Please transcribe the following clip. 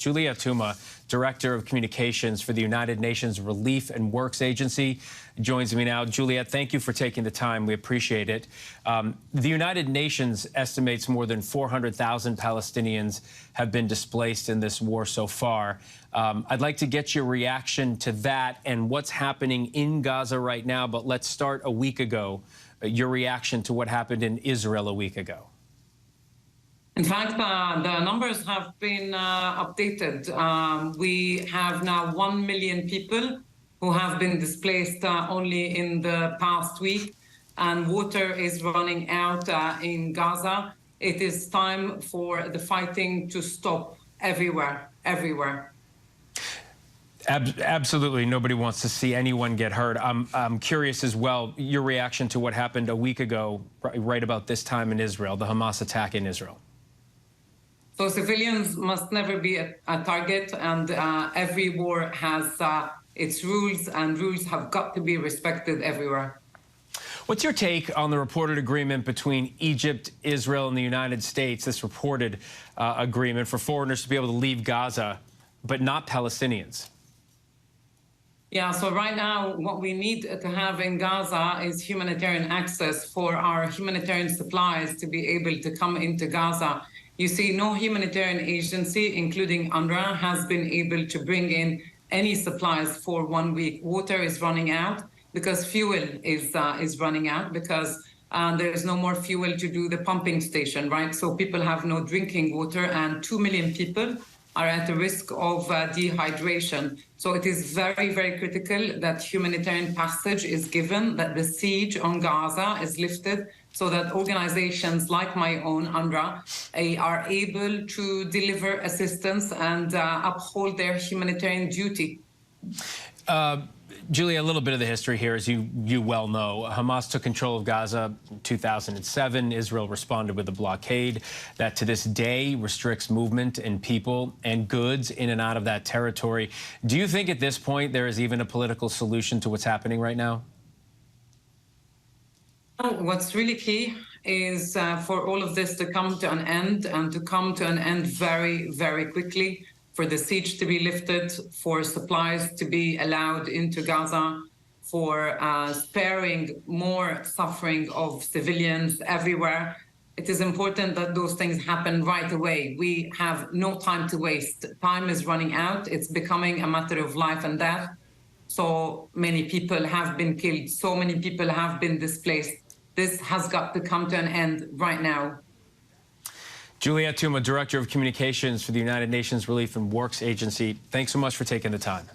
Juliette Touma, Director of Communications for the United Nations Relief and Works Agency, joins me now. Juliette, thank you for taking the time. We appreciate it. The United Nations estimates more than 400,000 Palestinians have been displaced in this war so far. I'd like to get your reaction to that and what's happening in Gaza right now, but let's start a week ago, your reaction to what happened in Israel a week ago. In fact, the numbers have been updated. We have now 1 million people who have been displaced only in the past week, and water is running out in Gaza. It is time for the fighting to stop everywhere. Absolutely. Nobody wants to see anyone get hurt. I'm curious as well, your reaction to what happened a week ago, right about this time in Israel, the Hamas attack in Israel. So civilians must never be a target, and every war has its rules, and rules have got to be respected everywhere. What's your take on the reported agreement between Egypt, Israel, and the United States, this reported agreement for foreigners to be able to leave Gaza, but not Palestinians? Yeah, so right now what we need to have in Gaza is humanitarian access for our humanitarian supplies to be able to come into Gaza. You see, no humanitarian agency, including UNRWA, has been able to bring in any supplies for 1 week. Water is running out because fuel is running out, because there is no more fuel to do the pumping station, right? So people have no drinking water, and 2 million people are at the risk of dehydration. So it is very, very critical that humanitarian passage is given, that the siege on Gaza is lifted, so that organizations like my own, UNRWA, are able to deliver assistance and uphold their humanitarian duty. Julia, a little bit of the history here, as you well know. Hamas took control of Gaza in 2007. Israel responded with a blockade that to this day restricts movement and people and goods in and out of that territory. Do you think at this point there is even a political solution to what's happening right now? What's really key is for all of this to come to an end, and to come to an end very, very quickly, for the siege to be lifted, for supplies to be allowed into Gaza, for sparing more suffering of civilians everywhere. It is important that those things happen right away. We have no time to waste. Time is running out. It's becoming a matter of life and death. So many people have been killed. So many people have been displaced. This has got to come to an end right now. Juliette Touma, Director of Communications for the United Nations Relief and Works Agency, thanks so much for taking the time.